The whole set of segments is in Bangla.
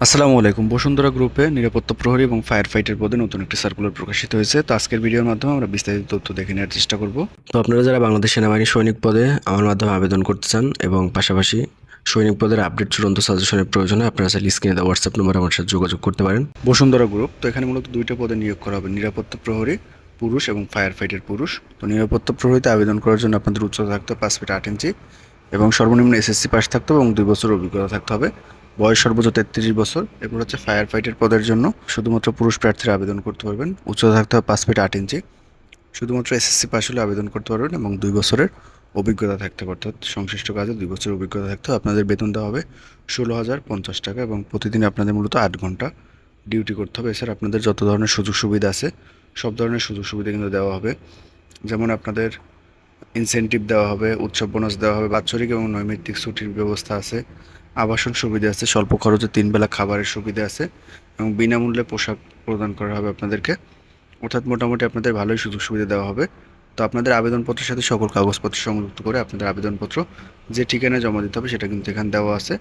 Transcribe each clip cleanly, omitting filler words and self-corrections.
আসসালামু আলাইকুম। বসুন্ধরা গ্রুপে নিরাপত্তা প্রহরী এবং ফায়ার ফাইটার পদে নতুন একটি সার্কুলার প্রকাশিত হয়েছে। তো আজকের ভিডিওর মাধ্যমে আমরা বিস্তারিত তথ্য দেখে নেওয়ার চেষ্টা করব। তো আপনারা যারা বাংলাদেশ সেনাবাহিনী সৈনিক পদে আমার মাধ্যমে আবেদন করতে চান এবং পাশাপাশি সৈনিক পদের আপডেট চূড়ান্ত সাজেশনের প্রয়োজনে আপনারা চাইলে স্ক্রিনে দেওয়া হোয়াটসঅ্যাপ নম্বরে আমার সাথে যোগাযোগ করতে পারেন। বসুন্ধরা গ্রুপ, তো এখানে মূলত দুইটা পদে নিয়োগ করা হবে, নিরাপত্তা প্রহরী পুরুষ এবং ফায়ার ফাইটার পুরুষ। তো নিরাপত্তা প্রহরীতে আবেদন করার জন্য আপনাদের উচ্চতা থাকতে হবে 5 ফিট 8 ইঞ্চি এবং সর্বনিম্ন এসএসসি পাস থাকতে হবে এবং 2 বছর অভিজ্ঞতা থাকতে হবে। বয়স সর্বোচ্চ 33 বছর। এরপর হচ্ছে ফায়ার ফাইটার পদের জন্য শুধুমাত্র পুরুষ প্রার্থীরা আবেদন করতে পারবেন। উচ্চতা থাকতে হবে 5 ফিট 8 ইঞ্চি। শুধুমাত্র এসএসসি পাস হলে আবেদন করতে পারবেন এবং 2 বছরের অভিজ্ঞতা থাকতে হবে, অর্থাৎ সংশ্লিষ্ট কাজে 2 বছরের অভিজ্ঞতা থাকতে হবে। আপনাদের বেতন দেওয়া হবে 16,050 টাকা এবং প্রতিদিন আপনাদের মূলত 8 ঘন্টা ডিউটি করতে হবে। এছাড়া আপনাদের যত ধরনের সুযোগ সুবিধা আছে সব ধরনের সুযোগ সুবিধা কিন্তু দেওয়া হবে। যেমন আপনাদের ইনসেনটিভ দেওয়া হবে, উৎসব বোনাস দেওয়া হবে, বাৎসরিক এবং নৈমিত্তিক ছুটির ব্যবস্থা আছে, আবাসন সুবিধা আছে, স্বল্প খরচে 3 বেলা খাবারের সুবিধা আছে এবং বিনামূল্যে পোশাক প্রদান করা হবে আপনাদেরকে। অর্থাৎ মোটামুটি আপনাদের ভালোই সুযোগ সুবিধা দেওয়া হবে। তো আপনাদের আবেদনপত্রের সাথে সকল কাগজপত্র সংযুক্ত করে আপনাদের আবেদনপত্র যে ঠিকানায় জমা দিতে হবে সেটা কিন্তু এখানে দেওয়া আছে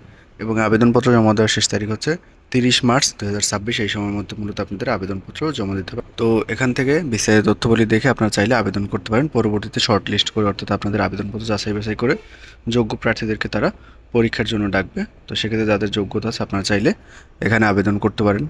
এবং আবেদনপত্র জমা দেওয়ার শেষ তারিখ হচ্ছে 30 মার্চ 2026। এই সময়ের মধ্যে মূলত আপনাদের আবেদনপত্র জমা দিতে হবে। তো এখান থেকে বিস্তারিত তথ্যবলী দেখে আপনারা চাইলে আবেদন করতে পারেন। পরবর্তীতে শর্ট লিস্ট করে, অর্থাৎ আপনাদের আবেদনপত্র যাচাই বাছাই করে যোগ্য প্রার্থীদেরকে তারা পরীক্ষার জন্য ডাকবে। তো সেক্ষেত্রে যাদের যোগ্যতা আছে আপনারা চাইলে এখানে আবেদন করতে পারেন।